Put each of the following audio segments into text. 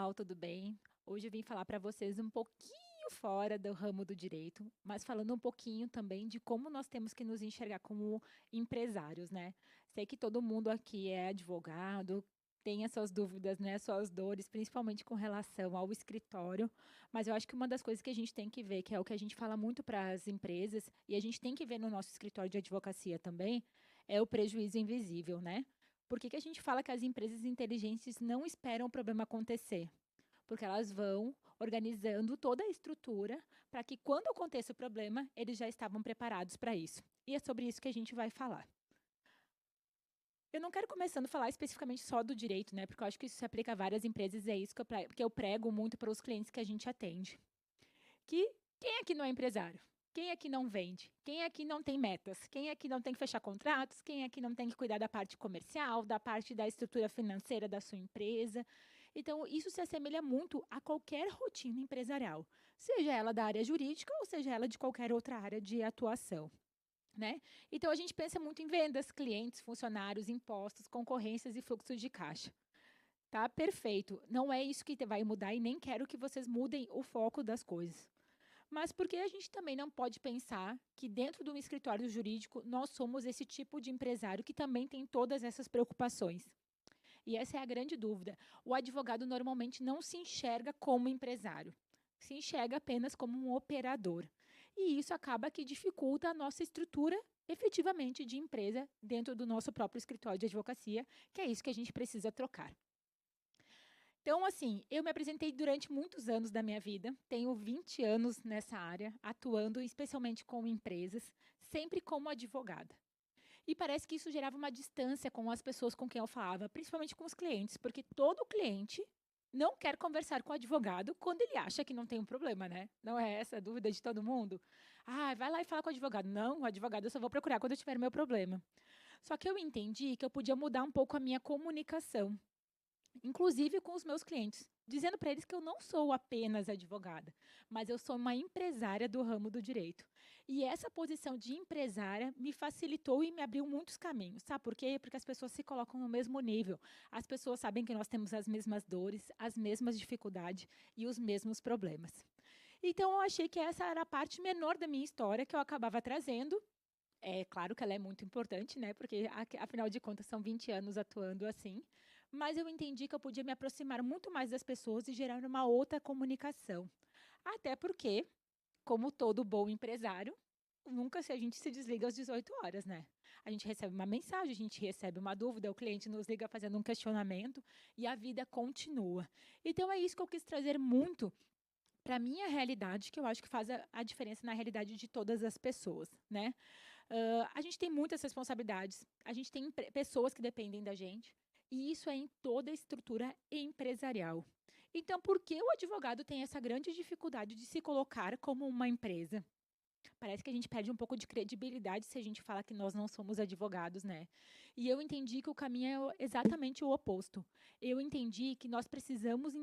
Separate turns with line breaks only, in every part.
pessoal, tudo bem? Hoje eu vim falar para vocês um pouquinho fora do ramo do direito, mas falando um pouquinho também de como nós temos que nos enxergar como empresários, né? Sei que todo mundo aqui é advogado, tem as suas dúvidas, né, suas dores, principalmente com relação ao escritório, mas eu acho que uma das coisas que a gente tem que ver, que é o que a gente fala muito para as empresas, e a gente tem que ver no nosso escritório de advocacia também, é o prejuízo invisível, né? Por que que a gente fala que as empresas inteligentes não esperam o problema acontecer? Porque elas vão organizando toda a estrutura para que, quando aconteça o problema, eles já estavam preparados para isso. E é sobre isso que a gente vai falar. Eu não quero começando a falar especificamente só do direito, né? Porque eu acho que isso se aplica a várias empresas e é isso que eu prego muito para os clientes que a gente atende. Que quem aqui não é empresário? Quem aqui não vende? Quem aqui não tem metas? Quem aqui não tem que fechar contratos? Quem aqui não tem que cuidar da parte comercial, da parte da estrutura financeira da sua empresa? Então, isso se assemelha muito a qualquer rotina empresarial, seja ela da área jurídica ou seja ela de qualquer outra área de atuação. Né? Então, a gente pensa muito em vendas, clientes, funcionários, impostos, concorrências e fluxo de caixa. Tá perfeito. Não é isso que vai mudar e nem quero que vocês mudem o foco das coisas. Mas porque a gente também não pode pensar que dentro de um escritório jurídico nós somos esse tipo de empresário que também tem todas essas preocupações. E essa é a grande dúvida. O advogado normalmente não se enxerga como empresário, se enxerga apenas como um operador. E isso acaba que dificulta a nossa estrutura efetivamente de empresa dentro do nosso próprio escritório de advocacia, que é isso que a gente precisa trocar. Então, assim, eu me apresentei durante muitos anos da minha vida, tenho 20 anos nessa área, atuando especialmente com empresas, sempre como advogada. E parece que isso gerava uma distância com as pessoas com quem eu falava, principalmente com os clientes, porque todo cliente não quer conversar com o advogado quando ele acha que não tem um problema, né? Não é essa a dúvida de todo mundo? Ah, vai lá e fala com o advogado. Não, o advogado eu só vou procurar quando eu tiver meu problema. Só que eu entendi que eu podia mudar um pouco a minha comunicação, inclusive com os meus clientes, dizendo para eles que eu não sou apenas advogada, mas eu sou uma empresária do ramo do direito. E essa posição de empresária me facilitou e me abriu muitos caminhos. Sabe por quê? Porque as pessoas se colocam no mesmo nível. As pessoas sabem que nós temos as mesmas dores, as mesmas dificuldades e os mesmos problemas. Então, eu achei que essa era a parte menor da minha história que eu acabava trazendo. É claro que ela é muito importante, né? Porque, afinal de contas, são 20 anos atuando assim. Mas eu entendi que eu podia me aproximar muito mais das pessoas e gerar uma outra comunicação. Até porque, como todo bom empresário, nunca se a gente se desliga às 18 horas, né? A gente recebe uma mensagem, a gente recebe uma dúvida, o cliente nos liga fazendo um questionamento e a vida continua. Então, é isso que eu quis trazer muito para a minha realidade, que eu acho que faz a diferença na realidade de todas as pessoas, né? A gente tem muitas responsabilidades, a gente tem pessoas que dependem da gente, e isso é em toda a estrutura empresarial. Então, por que o advogado tem essa grande dificuldade de se colocar como uma empresa? Parece que a gente perde um pouco de credibilidade se a gente fala que nós não somos advogados, né? E eu entendi que o caminho é exatamente o oposto. Eu entendi que nós precisamos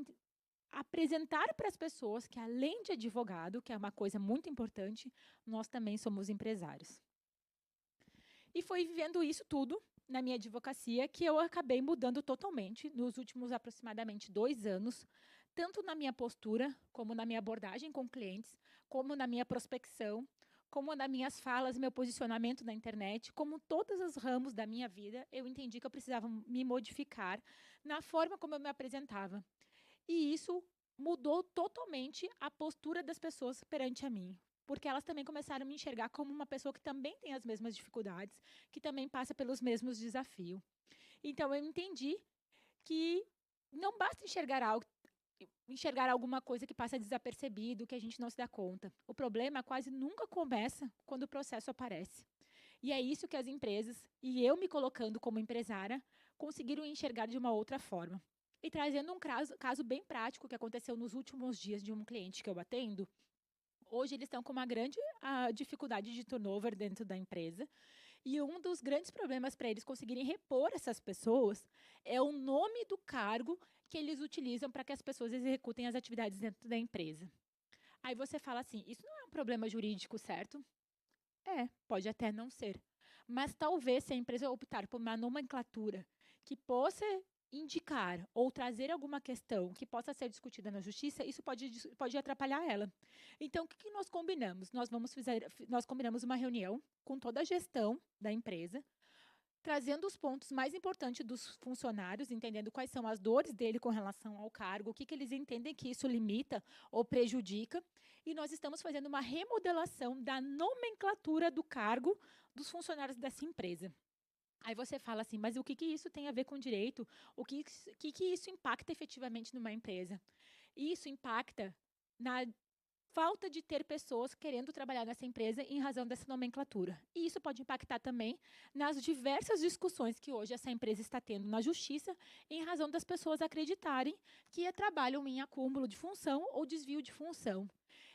apresentar para as pessoas que, além de advogado, que é uma coisa muito importante, nós também somos empresários. E foi vivendo isso tudo na minha advocacia que eu acabei mudando totalmente nos últimos aproximadamente 2 anos, tanto na minha postura, como na minha abordagem com clientes, como na minha prospecção, como nas minhas falas, meu posicionamento na internet, como todos os ramos da minha vida, eu entendi que eu precisava me modificar na forma como eu me apresentava. E isso mudou totalmente a postura das pessoas perante a mim. Porque elas também começaram a me enxergar como uma pessoa que também tem as mesmas dificuldades, que também passa pelos mesmos desafios. Então eu entendi que não basta enxergar alguma coisa que passa desapercebido, que a gente não se dá conta. O problema quase nunca começa quando o processo aparece. E é isso que as empresas, e eu me colocando como empresária, conseguiram enxergar de uma outra forma. E trazendo um caso bem prático que aconteceu nos últimos dias de um cliente que eu atendo, hoje eles estão com uma grande dificuldade de turnover dentro da empresa. E um dos grandes problemas para eles conseguirem repor essas pessoas é o nome do cargo que eles utilizam para que as pessoas executem as atividades dentro da empresa. Aí você fala assim: isso não é um problema jurídico, certo? É, pode até não ser. Mas talvez se a empresa optar por uma nomenclatura que possa indicar ou trazer alguma questão que possa ser discutida na justiça, isso pode atrapalhar ela. Então, o que nós combinamos? Nós combinamos uma reunião com toda a gestão da empresa, trazendo os pontos mais importantes dos funcionários, entendendo quais são as dores dele com relação ao cargo, o que eles entendem que isso limita ou prejudica, e nós estamos fazendo uma remodelação da nomenclatura do cargo dos funcionários dessa empresa. Aí você fala assim, mas o que isso tem a ver com direito? O que isso impacta efetivamente numa empresa? Isso impacta na falta de ter pessoas querendo trabalhar nessa empresa em razão dessa nomenclatura. E isso pode impactar também nas diversas discussões que hoje essa empresa está tendo na justiça, em razão das pessoas acreditarem que trabalham em acúmulo de função ou desvio de função.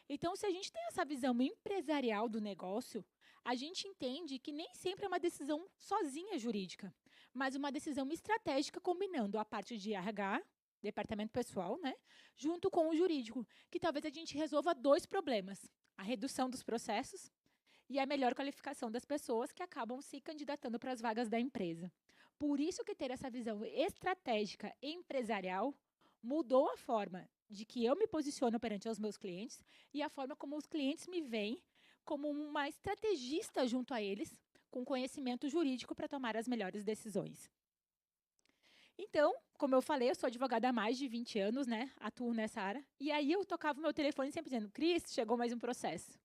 Então, se a gente tem essa visão empresarial do negócio, a gente entende que nem sempre é uma decisão sozinha jurídica, mas uma decisão estratégica combinando a parte de RH, departamento pessoal, né, junto com o jurídico, que talvez a gente resolva dois problemas: a redução dos processos e a melhor qualificação das pessoas que acabam se candidatando para as vagas da empresa. Por isso que ter essa visão estratégica empresarial mudou a forma de que eu me posiciono perante os meus clientes e a forma como os clientes me veem como uma estrategista junto a eles, com conhecimento jurídico para tomar as melhores decisões. Então, como eu falei, eu sou advogada há mais de 20 anos, né? Atuo nessa área. E aí eu tocava o meu telefone sempre dizendo: Cris, chegou mais um processo.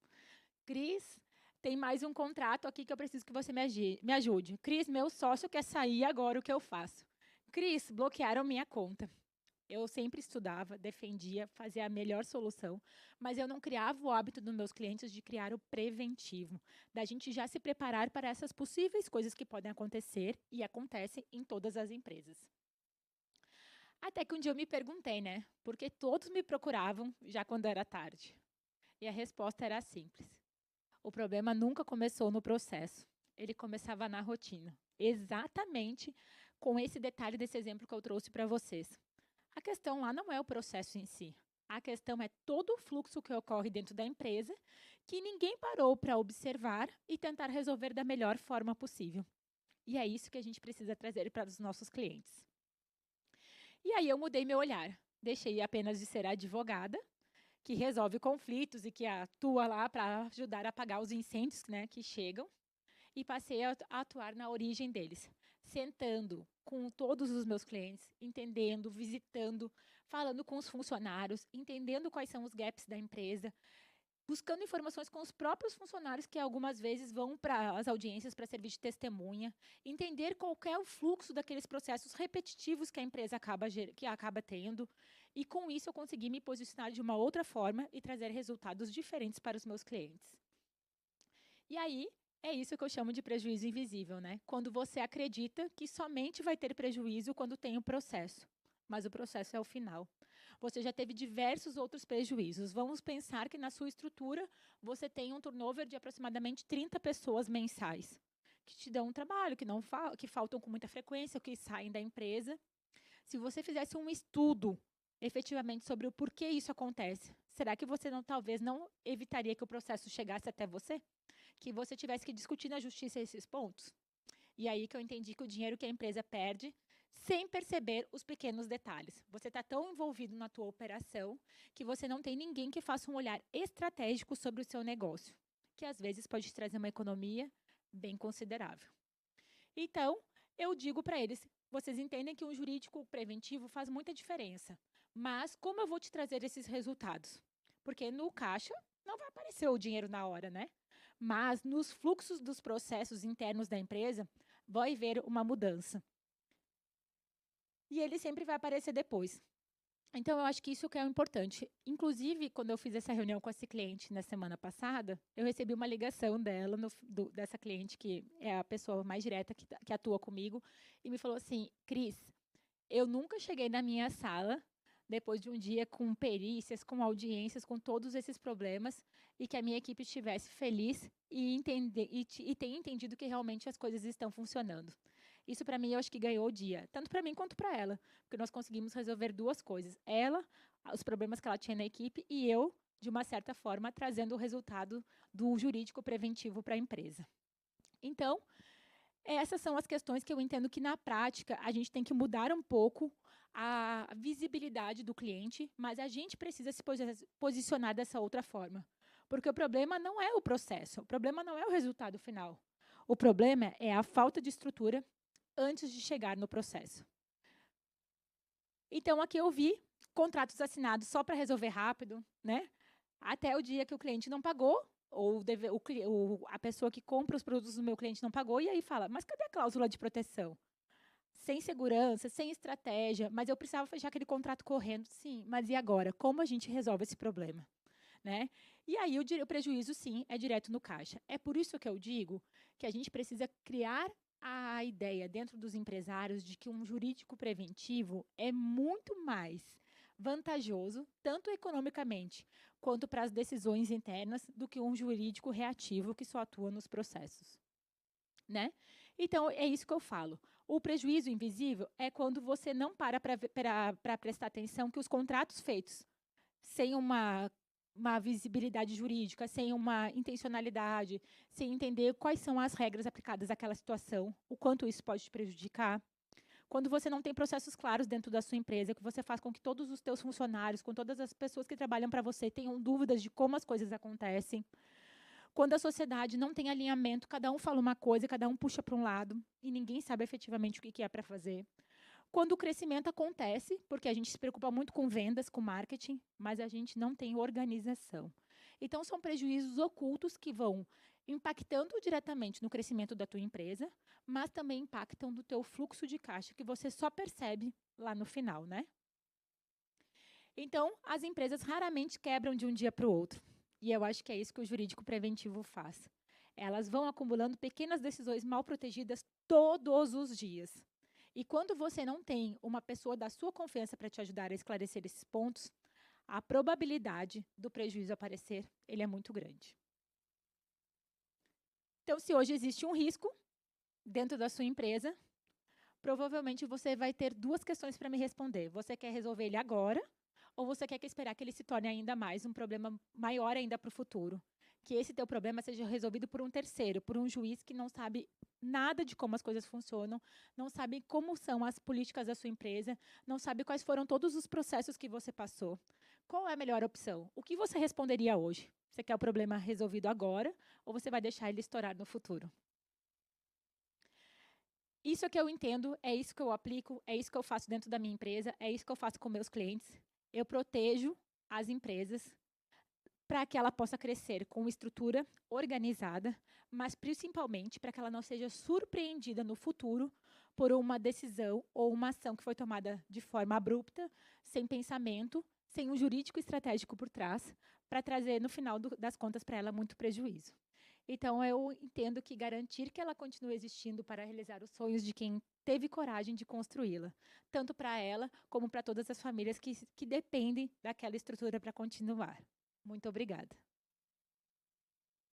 Cris, tem mais um contrato aqui que eu preciso que você me ajude. Cris, meu sócio quer sair agora, o que eu faço? Cris, bloquearam minha conta. Eu sempre estudava, defendia, fazia a melhor solução, mas eu não criava o hábito dos meus clientes de criar o preventivo, da gente já se preparar para essas possíveis coisas que podem acontecer e acontecem em todas as empresas. Até que um dia eu me perguntei, né? Porque todos me procuravam já quando era tarde. E a resposta era simples. O problema nunca começou no processo. Ele começava na rotina. Exatamente com esse detalhe desse exemplo que eu trouxe para vocês. A questão lá não é o processo em si. A questão é todo o fluxo que ocorre dentro da empresa que ninguém parou para observar e tentar resolver da melhor forma possível. E é isso que a gente precisa trazer para os nossos clientes. E aí eu mudei meu olhar. Deixei apenas de ser advogada, que resolve conflitos e que atua lá para ajudar a apagar os incêndios, né, que chegam, e passei a atuar na origem deles, sentando com todos os meus clientes, entendendo, visitando, falando com os funcionários, entendendo quais são os gaps da empresa, buscando informações com os próprios funcionários que algumas vezes vão para as audiências para servir de testemunha, entender qual é o fluxo daqueles processos repetitivos que a empresa acaba tendo, e com isso eu consegui me posicionar de uma outra forma e trazer resultados diferentes para os meus clientes. E aí, é isso que eu chamo de prejuízo invisível, né? Quando você acredita que somente vai ter prejuízo quando tem o processo, mas o processo é o final. Você já teve diversos outros prejuízos. Vamos pensar que na sua estrutura você tem um turnover de aproximadamente 30 pessoas mensais, que te dão um trabalho, que faltam com muita frequência, que saem da empresa. Se você fizesse um estudo efetivamente sobre o porquê isso acontece, será que você talvez não evitaria que o processo chegasse até você? Que você tivesse que discutir na justiça esses pontos? E aí que eu entendi que o dinheiro que a empresa perde sem perceber os pequenos detalhes. Você está tão envolvido na tua operação que você não tem ninguém que faça um olhar estratégico sobre o seu negócio, que às vezes pode te trazer uma economia bem considerável. Então, eu digo para eles, vocês entendem que um jurídico preventivo faz muita diferença, mas como eu vou te trazer esses resultados? Porque no caixa não vai aparecer o dinheiro na hora, né? Mas nos fluxos dos processos internos da empresa, vai haver uma mudança. E ele sempre vai aparecer depois. Então, eu acho que isso que é o importante. Inclusive, quando eu fiz essa reunião com esse cliente na semana passada, eu recebi uma ligação dela, dessa cliente, que é a pessoa mais direta que atua comigo, e me falou assim: Cris, eu nunca cheguei na minha sala depois de um dia com perícias, com audiências, com todos esses problemas, e que a minha equipe estivesse feliz e tenha entendido que realmente as coisas estão funcionando. Isso, para mim, eu acho que ganhou o dia, tanto para mim quanto para ela, porque nós conseguimos resolver duas coisas. Ela, os problemas que ela tinha na equipe, e eu, de uma certa forma, trazendo o resultado do jurídico preventivo para a empresa. Então, Essas são as questões que eu entendo que, na prática, a gente tem que mudar um pouco a visibilidade do cliente, mas a gente precisa se posicionar dessa outra forma. Porque o problema não é o processo, o problema não é o resultado final. O problema é a falta de estrutura antes de chegar no processo. Então, aqui eu vi contratos assinados só para resolver rápido, né? Até o dia que o cliente não pagou, ou a pessoa que compra os produtos do meu cliente não pagou, e aí fala, mas cadê a cláusula de proteção? Sem segurança, sem estratégia, mas eu precisava fechar aquele contrato correndo. Sim, mas e agora? Como a gente resolve esse problema? Né? E aí o prejuízo, sim, é direto no caixa. É por isso que eu digo que a gente precisa criar a ideia dentro dos empresários de que um jurídico preventivo é muito mais vantajoso, tanto economicamente quanto para as decisões internas, do que um jurídico reativo que só atua nos processos. Né? Então, é isso que eu falo. O prejuízo invisível é quando você não para prestar atenção que os contratos feitos sem uma visibilidade jurídica, sem uma intencionalidade, sem entender quais são as regras aplicadas àquela situação, o quanto isso pode te prejudicar. Quando você não tem processos claros dentro da sua empresa, que você faz com que todos os teus funcionários, com todas as pessoas que trabalham para você, tenham dúvidas de como as coisas acontecem. Quando a sociedade não tem alinhamento, cada um fala uma coisa, cada um puxa para um lado, e ninguém sabe efetivamente o que é para fazer. Quando o crescimento acontece, porque a gente se preocupa muito com vendas, com marketing, mas a gente não tem organização. Então, são prejuízos ocultos que vão impactando diretamente no crescimento da tua empresa, mas também impactam no teu fluxo de caixa, que você só percebe lá no final, né? Então, as empresas raramente quebram de um dia para o outro. E eu acho que é isso que o jurídico preventivo faz. Elas vão acumulando pequenas decisões mal protegidas todos os dias. E quando você não tem uma pessoa da sua confiança para te ajudar a esclarecer esses pontos, a probabilidade do prejuízo aparecer, ele é muito grande. Então, se hoje existe um risco dentro da sua empresa, provavelmente você vai ter duas questões para me responder. Você quer resolver ele agora, ou você quer esperar que ele se torne ainda mais um problema maior ainda para o futuro? Que esse teu problema seja resolvido por um terceiro, por um juiz que não sabe nada de como as coisas funcionam, não sabe como são as políticas da sua empresa, não sabe quais foram todos os processos que você passou. Qual é a melhor opção? O que você responderia hoje? Você quer o problema resolvido agora, ou você vai deixar ele estourar no futuro? Isso é que eu entendo, é isso que eu aplico, é isso que eu faço dentro da minha empresa, é isso que eu faço com meus clientes. Eu protejo as empresas para que ela possa crescer com estrutura organizada, mas principalmente para que ela não seja surpreendida no futuro por uma decisão ou uma ação que foi tomada de forma abrupta, sem pensamento, sem um jurídico estratégico por trás, para trazer, no final das contas, para ela muito prejuízo. Então, eu entendo que garantir que ela continue existindo para realizar os sonhos de quem teve coragem de construí-la, tanto para ela como para todas as famílias que dependem daquela estrutura para continuar. Muito obrigada.